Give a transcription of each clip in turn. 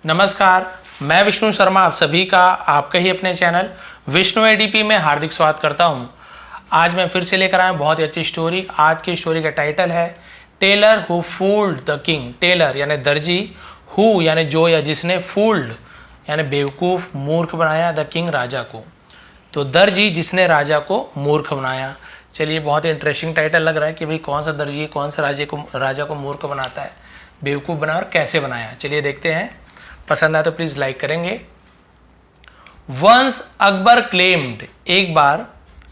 नमस्कार, मैं विष्णु शर्मा आप सभी का आपके ही अपने चैनल विष्णु एडीपी में हार्दिक स्वागत करता हूं। आज मैं फिर से लेकर आया बहुत ही अच्छी स्टोरी। आज की स्टोरी का टाइटल है tailor who fooled the king. Tailor यानी दर्जी, हु यानी जो या जिसने, फूल्ड यानी बेवकूफ़ मूर्ख बनाया द किंग राजा को। तो दर्जी जिसने राजा को मूर्ख बनाया। चलिए, बहुत ही इंटरेस्टिंग टाइटल लग रहा है कि भाई कौन सा दर्जी कौन सा राजा को मूर्ख बनाता है, बेवकूफ़ बनाया और कैसे बनाया। चलिए देखते हैं, पसंद आए तो प्लीज़ लाइक करेंगे। वंस अकबर क्लेम्ड, एक बार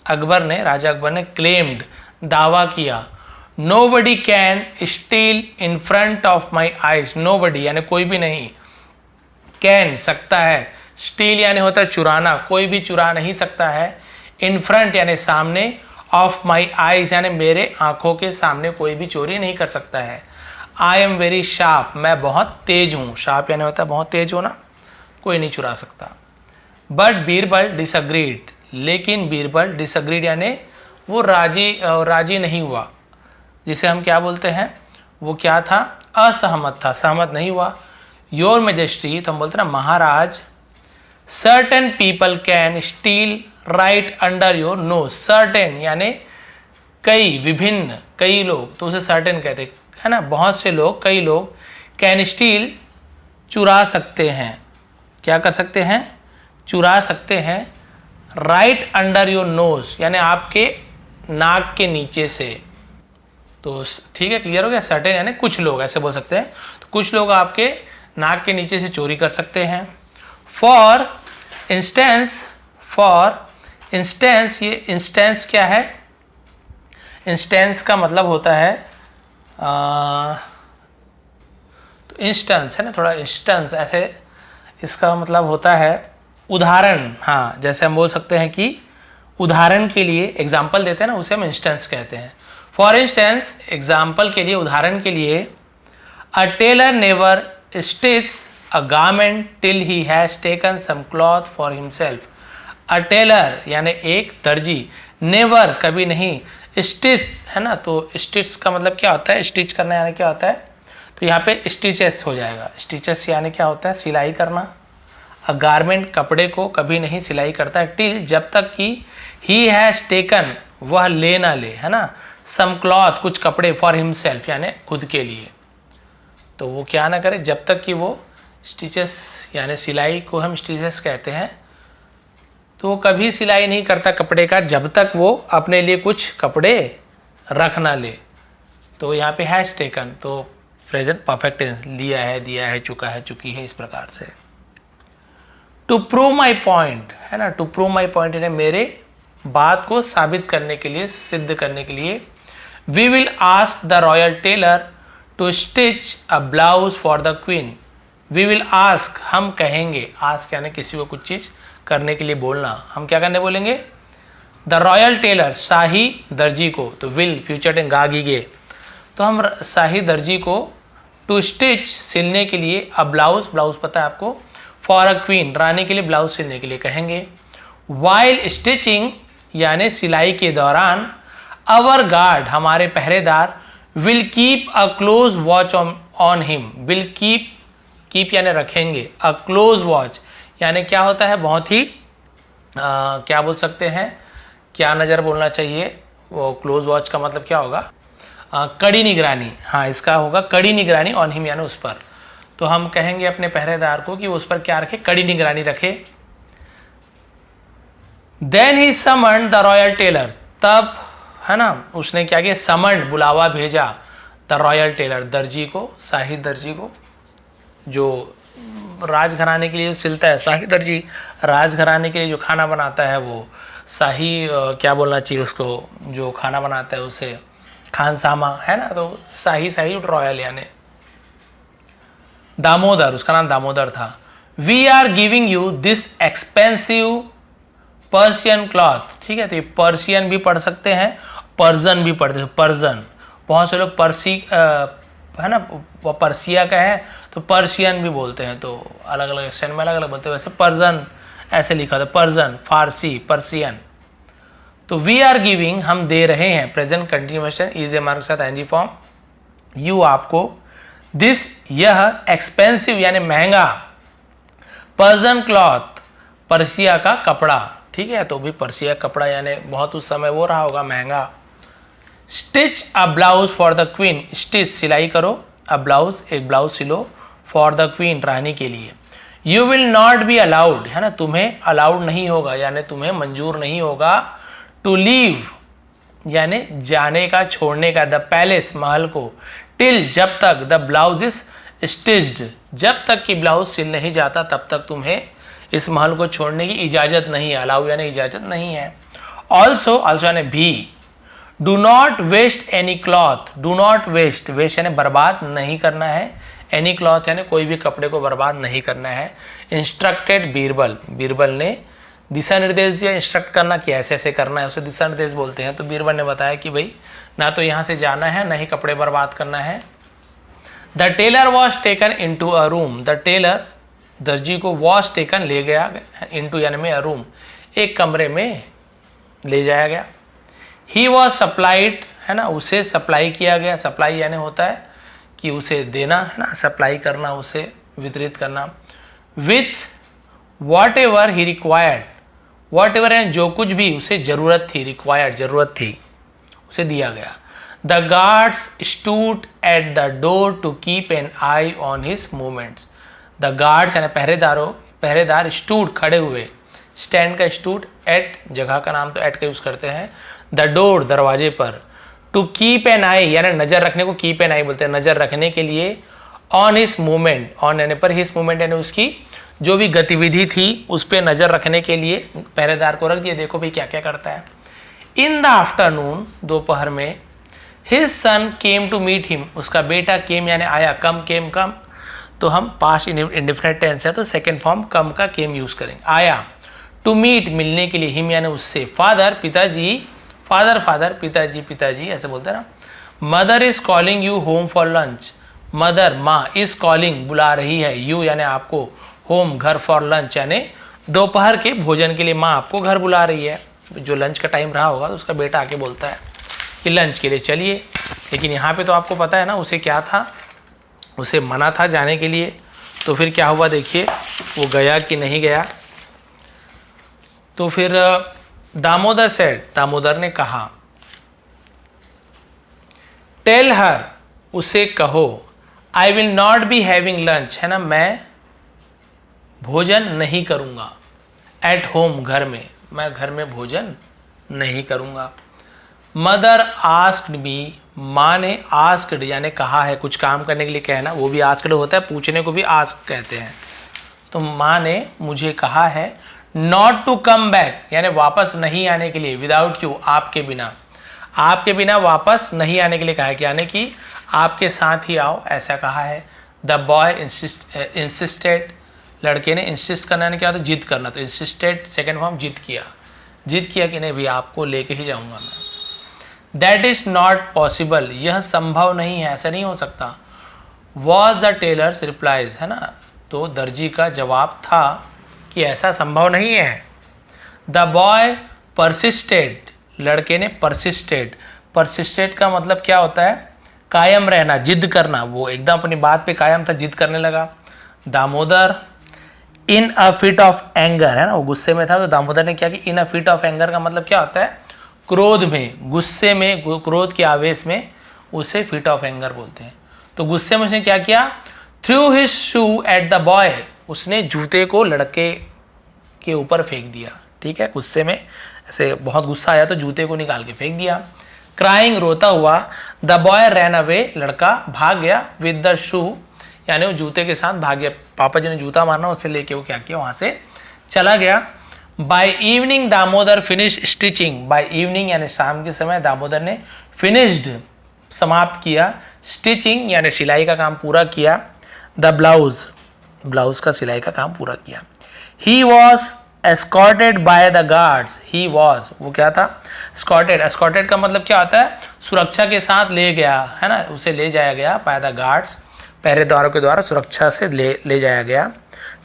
अकबर ने, राजा अकबर ने क्लेम्ड दावा किया, nobody can steel in front of my eyes. Nobody यानी कोई भी नहीं, कैन सकता है, स्टील यानी होता है चुराना, कोई भी चुरा नहीं सकता है, इन फ्रंट यानी सामने, ऑफ माई आइज यानी मेरे आंखों के सामने कोई भी चोरी नहीं कर सकता है। आई एम वेरी शार्प, मैं बहुत तेज हूँ। शार्प यानी होता है बहुत तेज होना, कोई नहीं चुरा सकता। बट बीरबल डिसअग्रीड, लेकिन बीरबल डिसअग्रीड यानी वो राजी नहीं हुआ, जिसे हम क्या बोलते हैं, वो क्या था, असहमत था, सहमत नहीं हुआ। योर मेजेस्टी, तो हम बोलते हैं ना महाराज, certain people can steal right under your nose. Certain यानी कई, विभिन्न, कई लोग, तो उसे सर्टेन कहते है ना, बहुत से लोग, कई लोग, कैन स्टील चुरा सकते हैं, क्या कर सकते हैं, चुरा सकते हैं, राइट अंडर योर नोज यानी आपके नाक के नीचे से। तो ठीक है, क्लियर हो गया। सर्टेन यानी कुछ लोग, ऐसे बोल सकते हैं, तो कुछ लोग आपके नाक के नीचे से चोरी कर सकते हैं। फॉर इंस्टेंस, ये इंस्टेंस क्या है, इंस्टेंस का मतलब होता है तो इंस्टेंस है ना, थोड़ा इंस्टेंस ऐसे, इसका मतलब होता है उदाहरण। हाँ, जैसे हम बोल सकते हैं कि उदाहरण के लिए, एग्जाम्पल देते हैं ना, उसे हम इंस्टेंस कहते हैं। फॉर इंस्टेंस, एग्जाम्पल के लिए, उदाहरण के लिए, a tailor never stitch a garment till he has taken some cloth for himself. A tailor यानी एक दर्जी, नेवर कभी नहीं, स्टिच है ना, तो स्टिच का मतलब क्या होता है, स्टिच करना यानी क्या होता है, तो यहाँ पे स्टिचेस हो जाएगा। स्टिचेस यानी क्या होता है, सिलाई करना। अ गारमेंट कपड़े को कभी नहीं सिलाई करता है, टिल जब तक कि ही हैज़ टेकन वह ले ना ले, है ना, सम क्लॉथ कुछ कपड़े, फॉर हिमसेल्फ यानी खुद के लिए, तो वो क्या ना करे जब तक कि वो स्टिचेस यानी सिलाई को हम स्टिचेस कहते हैं, तो वो कभी सिलाई नहीं करता कपड़े का जब तक वो अपने लिए कुछ कपड़े रख ना ले। तो यहाँ पे हैज टेकन, तो प्रेजेंट परफेक्ट टेंस, लिया है, दिया है, चुका है, चुकी है, इस प्रकार से। टू प्रूव माई पॉइंट है ना, टू प्रूव माई पॉइंट यानी मेरे बात को साबित करने के लिए, सिद्ध करने के लिए, we will ask the royal tailor to stitch a blouse for the queen. We will ask, हम कहेंगे, आस्क यानी किसी को कुछ चीज़ करने के लिए बोलना, हम क्या करने बोलेंगे, द रॉयल टेलर शाही दर्जी को, तो विल फ्यूचर टेंस गा गे, तो हम शाही दर्जी को टू स्टिच सिलने के लिए, अ ब्लाउज, ब्लाउज पता है आपको, फॉर अ क्वीन रानी के लिए ब्लाउज सिलने के लिए कहेंगे। वाइल स्टिचिंग यानी सिलाई के दौरान, अवर गार्ड हमारे पहरेदार, will keep a close watch on him. Will keep यानी रखेंगे, अ क्लोज वॉच यानी क्या होता है, बहुत ही क्या बोल सकते हैं, क्या नज़र बोलना चाहिए, वो क्लोज वॉच का मतलब क्या होगा, कड़ी निगरानी। हाँ, इसका होगा कड़ी निगरानी, ऑन हिम यानी उस पर। तो हम कहेंगे अपने पहरेदार को कि उस पर क्या रखे, कड़ी निगरानी रखे। Then he summoned the royal tailor, तब है ना उसने क्या किया, समन्ड बुलावा भेजा, द रॉयल टेलर दर्जी को, शाही दर्जी को, जो राजघराने के लिए सिलता है, शाही दर्जी राजघराने के लिए जो खाना बनाता है, वो शाही क्या बोलना चाहिए उसको, जो खाना बनाता है उसे खानसामा है ना, तो शाही रॉयल यानी दामोदर, उसका नाम दामोदर था। We are giving you this expensive Persian cloth, ठीक है, तो ये पर्शियन भी पढ़ सकते हैं, पर्जन भी पढ़ते हैं, पर्जन, बहुत से लोग पर्सी है ना, वो पर्सिया का है तो पर्शियन भी बोलते हैं, तो अलग अलग एक्सटेंट में अलग अलग बोलते हैं, वैसे पर्जन ऐसे लिखा था, पर्जन, फारसी, पर्सियन। तो वी आर गिविंग हम दे रहे हैं, present continuation is a mark के साथ एनजी फॉर्म, यू आपको, दिस यह, एक्सपेंसिव यानी महंगा, पर्सन क्लॉथ, पर्सिया का कपड़ा, ठीक है, तो भी पर्सिया कपड़ा यानी बहुत उस समय वो रहा होगा महंगा। Stitch a blouse for the queen, stitch सिलाई करो, अ ब्लाउज एक ब्लाउज सिलो, फॉर द क्वीन रानी के लिए। You will not be allowed, है ना, तुम्हें अलाउड नहीं होगा यानी तुम्हें मंजूर नहीं होगा, टू लीव यानी जाने का, छोड़ने का, द पैलेस महल को, टिल जब तक, द ब्लाउज इज स्टिच्ड जब तक कि ब्लाउज सिल नहीं जाता तब तक तुम्हें इस महल को छोड़ने की इजाजत नहीं है, अलाउ यानी इजाजत नहीं है। ऑल्सो, ऑल्सो यानी भी, do not waste any cloth, do not waste, waste यानी बर्बाद नहीं करना है, एनी क्लॉथ यानी कोई भी कपड़े को बर्बाद नहीं करना है। इंस्ट्रक्टेड बीरबल, बीरबल ने दिशा निर्देश दिया, इंस्ट्रक्ट करना कि ऐसे ऐसे करना है, उसे दिशा निर्देश बोलते हैं। तो बीरबल ने बताया कि भाई ना तो यहाँ से जाना है ना ही कपड़े बर्बाद करना है। The tailor was taken into a room, the tailor दर्जी को वॉज टेकन ले गया, इनटू यानी में अ रूम एक कमरे में ले जाया गया। ही वॉज सप्लाइड, है ना, उसे सप्लाई किया गया, सप्लाई यानी होता है कि उसे देना, है ना, सप्लाई करना, उसे वितरित करना। With what ever he required, what ever यानी जो कुछ भी उसे जरूरत थी, रिक्वायर्ड जरूरत थी, उसे दिया गया। The guards stood at the door to keep an eye on his movements, the guards यानी पहरेदारों, पहरेदार स्टूड खड़े हुए, स्टैंड का स्टूड, एट जगह का नाम तो एट का यूज करते हैं, द डोर दरवाजे पर, टू कीप एन आई यानी नजर रखने को कीप एन आई बोलते हैं, नजर रखने के लिए, ऑन हिज मूवमेंट, ऑन यानी पर, हिज मूवमेंट यानी उसकी जो भी गतिविधि थी उस पर नजर रखने के लिए पहरेदार को रख दिया, देखो भाई क्या क्या करता है। इन द आफ्टरनून, दोपहर में, his son came to meet him, उसका बेटा केम यानी आया, कम केम कम, तो हम पास्ट इंडिफिनिट टेंस है तो सेकेंड फॉर्म कम का केम यूज करेंगे, आया। टू मीट मिलने के लिए, हिम यानी उससे, फादर पिताजी, फादर फादर पिताजी पिताजी ऐसे बोलते हैं ना। Mother is calling you home for lunch, mother माँ, इज कॉलिंग बुला रही है, यू यानी आपको, होम घर, फॉर लंच यानी दोपहर के भोजन के लिए माँ आपको घर बुला रही है। जो लंच का टाइम रहा होगा तो उसका बेटा आके बोलता है कि लंच के लिए चलिए, लेकिन यहाँ पे तो आपको पता है ना उसे क्या था, उसे मना था जाने के लिए, तो फिर क्या हुआ देखिए, वो गया कि नहीं गया। तो फिर दामोदर सेड, दामोदर ने कहा, टेल हर, उसे कहो, I will not be having lunch, है ना, मैं भोजन नहीं करूँगा, एट होम घर में, मैं घर में भोजन नहीं करूँगा। मदर आस्क्ड मी, माँ ने आस्क्ड यानी कहा है, कुछ काम करने के लिए कहना, वो भी आस्क्ड होता है, पूछने को भी आस्क कहते हैं। तो माँ ने मुझे कहा है, नॉट टू कम बैक यानी वापस नहीं आने के लिए, विदाउट यू आपके बिना, आपके बिना वापस नहीं आने के लिए कहा है, यानी कि आपके साथ ही आओ ऐसा कहा है। द बॉय इंसिस्टेड, लड़के ने इंसिस्ट करना यानी क्या होता है, जिद करना, तो इंसिस्टेड सेकेंड फॉर्म जिद किया कि नहीं भी आपको लेके ही जाऊंगा मैं। दैट इज नॉट पॉसिबल, यह संभव नहीं है, ऐसा नहीं हो सकता। वॉज द टेलर्स रिप्लाइज, है ना, तो दर्जी का जवाब था कि ऐसा संभव नहीं है। द बॉय परसिस्टेड, लड़के ने परसिस्टेड, परसिस्टेड का मतलब क्या होता है, कायम रहना, जिद करना, वो एकदम अपनी बात पे कायम था, जिद करने लगा। दामोदर इन अ फिट ऑफ एंगर, है ना, वो गुस्से में था, तो दामोदर ने क्या कि इन अ फिट ऑफ एंगर का मतलब क्या होता है, क्रोध में, गुस्से में, क्रोध के आवेश में, उसे फिट ऑफ एंगर बोलते हैं। तो गुस्से में उसने क्या किया, through his shoe at the boy, उसने जूते को लड़के के ऊपर फेंक दिया, ठीक है, गुस्से में ऐसे बहुत गुस्सा आया तो जूते को निकाल के फेंक दिया। क्राइंग, रोता हुआ, द बॉय रैन अवे, लड़का भाग गया, विद द शू यानी वो जूते के साथ भाग गया, पापा जी ने जूता मारना, उससे लेके वो क्या किया, वहां से चला गया। By evening Damodar finish stitching, by evening यानी शाम के समय दामोदर ने फिनिश्ड समाप्त किया, स्टिचिंग यानी सिलाई का काम पूरा किया, द ब्लाउज, ब्लाउज का सिलाई का काम पूरा किया। He was escorted by the guards, he was वो क्या था, एस्कॉर्टेड, एस्कॉर्टेड का मतलब क्या होता है, सुरक्षा के साथ ले गया, है ना, उसे ले जाया गया, बाय द गार्ड्स, पहरेदारों के द्वारा सुरक्षा से ले जाया गया,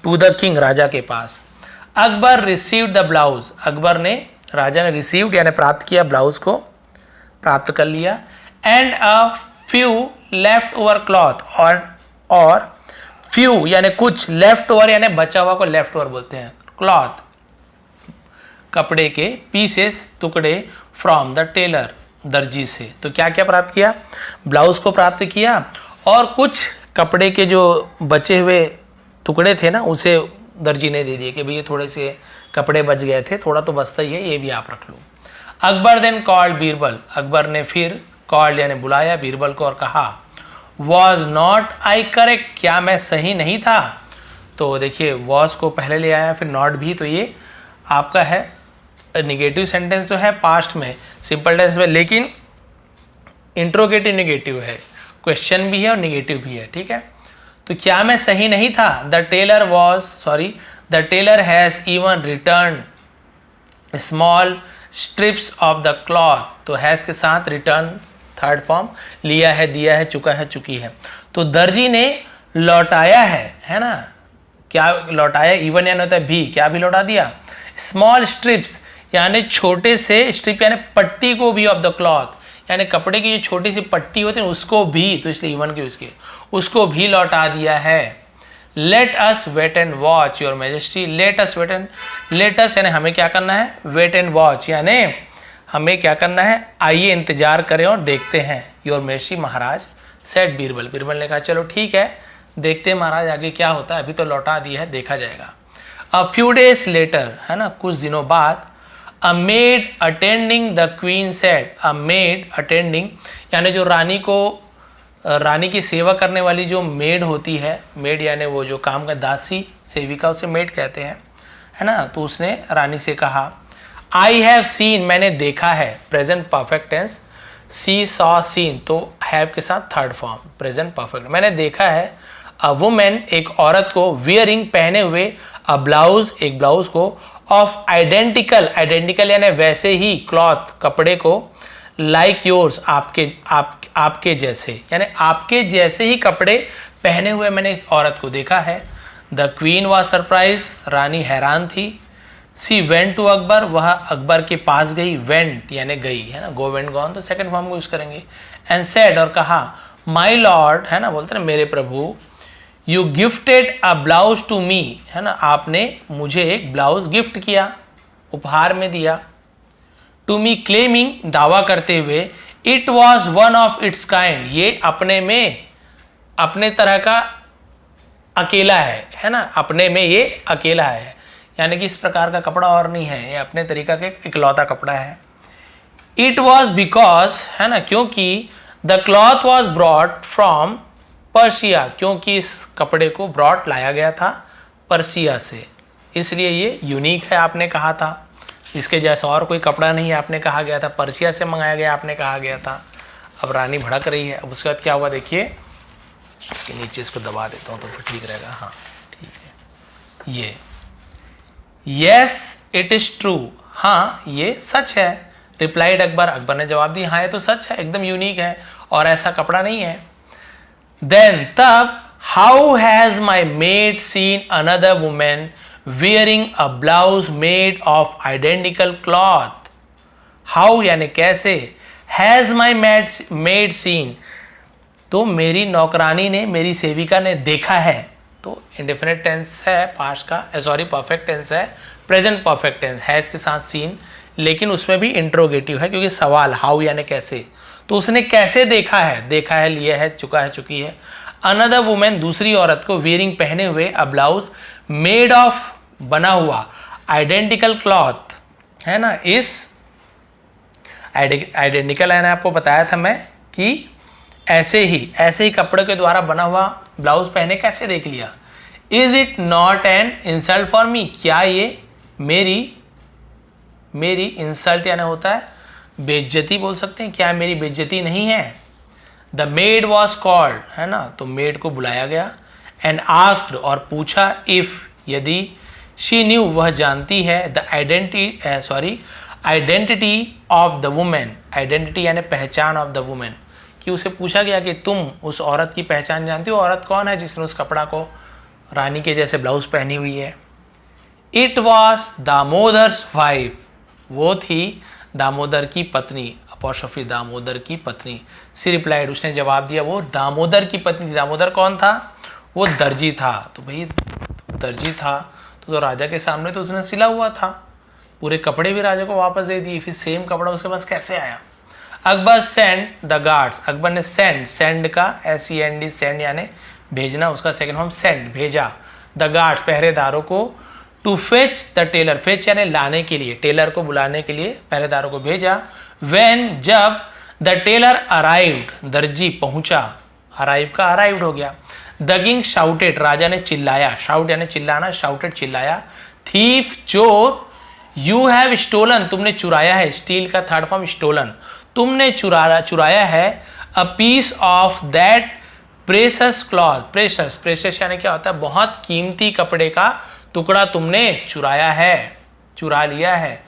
टू द किंग, राजा के पास। Akbar received the blouse, Akbar ने, राजा ने रिसीव्ड यानी प्राप्त किया, ब्लाउज को प्राप्त कर लिया। And a few left over cloth, और फ्यू यानी कुछ, लेफ्ट ओवर यानी बचा हुआ को लेफ्ट ओवर बोलते हैं, क्लॉथ कपड़े के, पीसेस टुकड़े, फ्रॉम द टेलर दर्जी से। तो क्या क्या प्राप्त किया, ब्लाउज को प्राप्त किया और कुछ कपड़े के जो बचे हुए टुकड़े थे ना उसे दर्जी ने दे दिए कि भैया थोड़े से कपड़े बच गए थे, थोड़ा तो बचता ही है, ये भी आप रख लो। अकबर देन कॉल्ड बीरबल, अकबर ने फिर कॉल्ड यानी बुलाया बीरबल को और कहा वॉज नॉट आई करेक्ट, क्या मैं सही नहीं था। तो देखिए वॉज को पहले ले आया फिर नॉट भी, तो ये आपका है निगेटिव सेंटेंस तो है पास्ट में, सिंपल टेंस में, लेकिन इंट्रोगेटिव निगेटिव है, क्वेश्चन भी है और निगेटिव भी है, ठीक है। तो क्या मैं सही नहीं था, the tailor has even return small strips of the cloth, तो हैज के साथ रिटर्न थर्ड फॉर्म, लिया है, दिया है, चुका है, चुकी है। तो दर्जी ने लौटाया है ना, क्या लौटाया, इवन यानी होता है भी, क्या भी लौटा दिया, स्मॉल स्ट्रिप्स यानी छोटे से, स्ट्रिप यानी पट्टी को भी, ऑफ द क्लॉथ यानी कपड़े की जो छोटी सी पट्टी होती है उसको भी, तो इसलिए इवन के उसके, उसको भी लौटा दिया है। Let us wait and watch your majesty, let us यानी हमें क्या करना है, वेट एंड वॉच यानी हमें क्या करना है, आइए इंतजार करें और देखते हैं, your majesty Maharaj, said Birbal, Birbal ने कहा चलो ठीक है देखते हैं महाराज आगे क्या होता है, अभी तो लौटा दिया है, देखा जाएगा। अ फ्यू डेज लेटर, है ना, कुछ दिनों बाद, a maid attending the queen said, a maid attending यानी जो रानी की सेवा करने वाली जो मेड होती है, मेड यानी वो जो काम का दासी, सेविका, उसे मेड कहते हैं, है ना। तो उसने रानी से कहा आई हैव सीन, मैंने देखा है, प्रेजेंट परफेक्ट टेंस, सी सॉ सीन, तो हैव के साथ थर्ड फॉर्म, प्रेजेंट परफेक्ट, मैंने देखा है, अ वुमेन एक औरत को, वियरिंग पहने हुए, अ ब्लाउज एक ब्लाउज को, ऑफ आइडेंटिकल यानी वैसे ही, क्लॉथ कपड़े को, लाइक योर्स आपके जैसे यानी आपके जैसे ही कपड़े पहने हुए मैंने एक औरत को देखा है। द क्वीन वॉज सरप्राइज, रानी हैरान थी। सी वेंट टू अकबर, वह अकबर के पास गई, वेंट यानी गई, है ना, गो वेंट गॉन, तो सेकंड फॉर्म को यूज करेंगे। एंड सेड और कहा माई लॉर्ड, है ना, बोलते ना मेरे प्रभु, you gifted a blouse to me, है ना, आपने मुझे एक ब्लाउज गिफ्ट किया, उपहार में दिया। टू मी क्लेमिंग, दावा करते हुए, it was one of its kind, ये अपने में अपने तरह का अकेला है ना, अपने में ये अकेला है, यानी कि इस प्रकार का कपड़ा और नहीं है, ये अपने तरीका के इकलौता कपड़ा है। इट वॉज बिकॉज, है ना, क्योंकि the cloth was brought from Persia, क्योंकि इस कपड़े को ब्रॉट लाया गया था पर्सिया से, इसलिए ये यूनिक है, आपने कहा था, इसके जैसा और कोई कपड़ा नहीं है, आपने कहा गया था, पर्सिया से मंगाया गया, आपने कहा गया था। अब रानी भड़क रही है, अब उसके बाद क्या हुआ देखिए, इसके नीचे इसको दबा देता हूँ तो फिर ठीक रहेगा, हाँ ठीक है, ये यस इट इज ट्रू, हाँ ये सच है, रिप्लाइड अकबर, अकबर ने जवाब दिया हाँ ये तो सच है, एकदम यूनिक है और ऐसा कपड़ा नहीं है। देन तब, how has my maid seen another women wearing a blouse made of identical cloth, how यानी कैसे, has my maid seen, तो मेरी नौकरानी ने, मेरी सेविका ने देखा है, तो इंडेफिनिट टेंस है पास्ट का, सॉरी परफेक्ट टेंस है, प्रेजेंट परफेक्ट टेंस, हैज के साथ सीन, लेकिन उसमें भी इंट्रोगेटिव है क्योंकि सवाल, हाउ यानी कैसे, तो उसने कैसे देखा है, लिया है, चुका है, चुकी है। अनदर वुमेन, दूसरी औरत को, वियरिंग पहने हुए, अ ब्लाउज मेड ऑफ बना हुआ, आइडेंटिकल क्लॉथ, है ना, इस आइडेंटिकल है ना, आपको बताया था मैं कि ऐसे ही कपड़े के द्वारा बना हुआ ब्लाउज पहने कैसे देख लिया। Is it not an insult for me, क्या ये मेरी इंसल्ट यानी होता है बेइज्जती बोल सकते हैं, क्या मेरी बेइज्जती नहीं है। द मेड वॉज कॉल्ड, है ना, तो मेड को बुलाया गया, एंड आस्क्ड और पूछा, इफ यदि, शी न्यू वह जानती है, the identity of the women, identity यानी पहचान ऑफ द वुमेन, कि उसे पूछा गया कि तुम उस औरत की पहचान जानती हो, औरत कौन है जिसने उस कपड़ा को रानी के जैसे ब्लाउज पहनी हुई है। इट वॉज दामोदर्स वाइफ, वो थी दामोदर की पत्नी, अपॉस्ट्रोफी दामोदर की पत्नी। सी रिप्लाइड, उसने जवाब दिया वो दामोदर की पत्नी, दामोदर कौन था, वो दर्जी था। तो भाई दर्जी था तो राजा के सामने तो उसने सिला हुआ था, पूरे कपड़े भी राजा को वापस दे दिए, फिर सेम कपड़ा उसके पास कैसे आया? Akbar send the guards, Akbar ने सेंड का SEND सेंड यानी भेजना, उसका सेकंड फॉर्म सेंड भेजा, द गार्ड्स पहरेदारों को, to fetch the tailor, fetch यानी लाने के लिए, टेलर को बुलाने के लिए पहरेदारों को भेजा। व्हेन जब द टेलर अराइव्ड, दर्जी पहुंचा, अराइव का अराइव्ड हो गया। द किंग शाउटेड, राजा ने चिल्लाया, शाउट यानी चिल्लाना, शाउटेड चिल्लाया, थीफ चोर, यू हैव स्टोलन, तुमने चुराया है, स्टील का थर्ड फॉर्म स्टोलन, तुमने चुराया है, a piece of that precious cloth, precious यानी क्या होता है? बहुत कीमती कपड़े का टुकड़ा तुमने चुराया है, चुरा लिया है।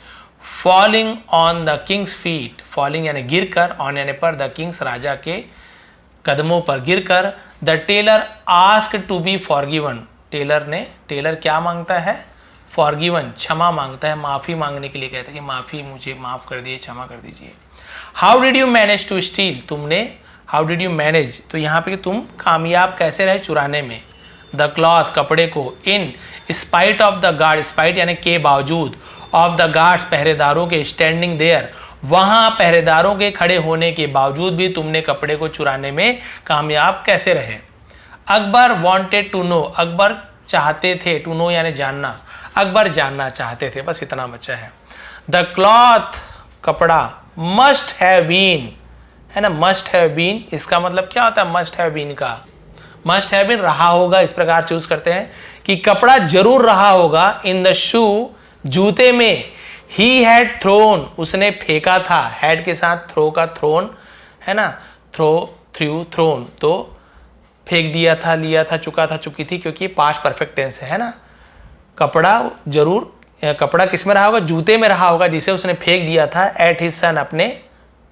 Falling on the Kings feet, falling यानी गिरकर, ऑन यानी पर, द किंग्स राजा के कदमों पर गिरकर, the tailor asked to be forgiven, tailor क्या मांगता है? फॉरगिवन, क्षमा मांगता है, माफी मांगने के लिए कहता है कि माफी, मुझे माफ कर दीजिए, क्षमा कर दीजिए। How did you manage to steal, तुमने, हाउ डिड यू मैनेज, तो यहाँ पे तुम कामयाब कैसे रहे चुराने में, द क्लॉथ कपड़े को, in spite of the guard, spite यानी के बावजूद, ऑफ द गार्ड्स पहरेदारों के, स्टैंडिंग देयर, वहां पहरेदारों के खड़े होने के बावजूद भी तुमने कपड़े को चुराने में कामयाब कैसे रहे। Akbar wanted to know, Akbar चाहते थे, टू नो यानी जानना, अकबर जानना चाहते थे, बस इतना बच्चा है। द क्लॉथ कपड़ा, मस्ट हैव बीन, है ना, मस्ट हैव बीन, इसका मतलब क्या होता है? मस्ट हैव बीन का, मस्ट हैव बीन रहा होगा, इस प्रकार चूज करते हैं कि कपड़ा जरूर रहा होगा, इन द शू जूते में, ही हैड थ्रोन, उसने फेंका था, हैड के साथ थ्रो का थ्रोन है ना, थ्रू थ्रोन, तो फेंक दिया था, लिया था, चुका था, चुकी थी, क्योंकि पास्ट परफेक्ट टेंस है ना। कपड़ा जरूर, कपड़ा किस में रहा होगा? जूते में रहा होगा, जिसे उसने फेंक दिया था, एट हिज सन, अपने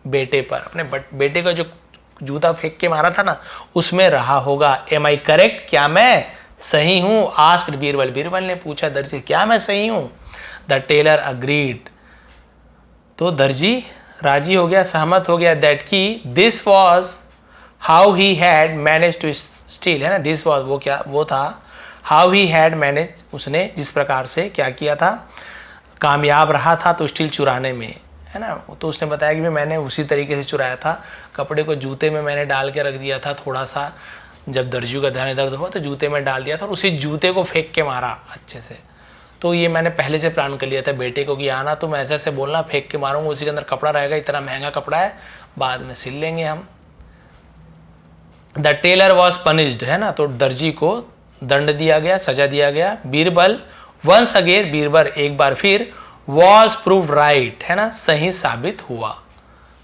बेटे पर, अपने बेटे का जो जूता फेंक के मारा था ना, उसमें रहा होगा। एम आई करेक्ट, क्या मैं सही हूं? आस्क्ड बीरबल, बीरबल ने पूछा दर्जी, क्या मैं सही हूं? द टेलर अग्रीड, तो दर्जी राजी हो गया, सहमत हो गया, दैट की this was how he had manage to steal, है ना, दिस वॉज, वो क्या, वो था, हाउ ही हैड मैनेज, उसने जिस प्रकार से क्या किया था, कामयाब रहा था तो स्टील चुराने में, है ना। तो उसने बताया कि मैंने उसी तरीके से चुराया था, कपड़े को जूते में मैंने डाल के रख दिया था, थोड़ा सा जब दर्जी का ध्यान दर्द हुआ तो जूते में डाल दिया था और उसी जूते को फेंक के मारा अच्छे से। तो ये मैंने पहले से प्लान कर लिया था बेटे को कि आना तुम ऐसे ऐसे बोलना, फेंक के मारूंगा, उसी के अंदर कपड़ा रहेगा, इतना महंगा कपड़ा है, बाद में सिल लेंगे हम। द टेलर वॉज पनिश्ड, है ना, तो दर्जी को दंड दिया गया, सजा दिया गया। बीरबल वंस अगेन, बीरबल एक बार फिर, वॉज प्रूव्ड राइट, है ना, सही साबित हुआ।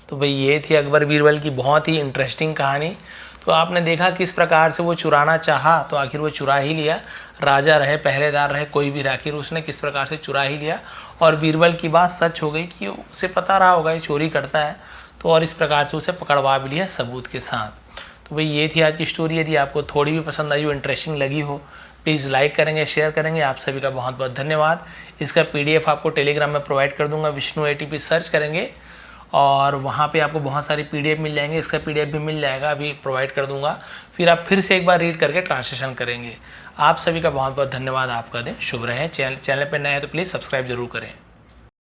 तो भाई ये थी अकबर बीरबल की बहुत ही इंटरेस्टिंग कहानी। तो आपने देखा किस प्रकार से वो चुराना चाहा तो आखिर वो चुरा ही लिया, राजा रहे, पहरेदार रहे, कोई भी आखिर उसने किस प्रकार से चुरा ही लिया। और बीरबल की बात सच हो गई कि उसे पता रहा होगा ये चोरी करता है, तो और इस प्रकार से उसे पकड़वा भी लिया सबूत के साथ। तो भाई ये थी आज की स्टोरी। यदि आपको थोड़ी भी पसंद आई हो, इंटरेस्टिंग लगी हो, प्लीज़ लाइक करेंगे, शेयर करेंगे। आप सभी का बहुत बहुत धन्यवाद। इसका PDF आपको टेलीग्राम में प्रोवाइड कर दूंगा, विष्णु ATP सर्च करेंगे और वहाँ पे आपको बहुत सारी PDF मिल जाएंगे। इसका PDF भी मिल जाएगा, अभी प्रोवाइड कर दूंगा, फिर आप फिर से एक बार रीड करके ट्रांसलेशन करेंगे। आप सभी का बहुत बहुत धन्यवाद। आपका दिन शुभ रहे। चैनल पर नए हैं तो प्लीज़ सब्सक्राइब जरूर करें।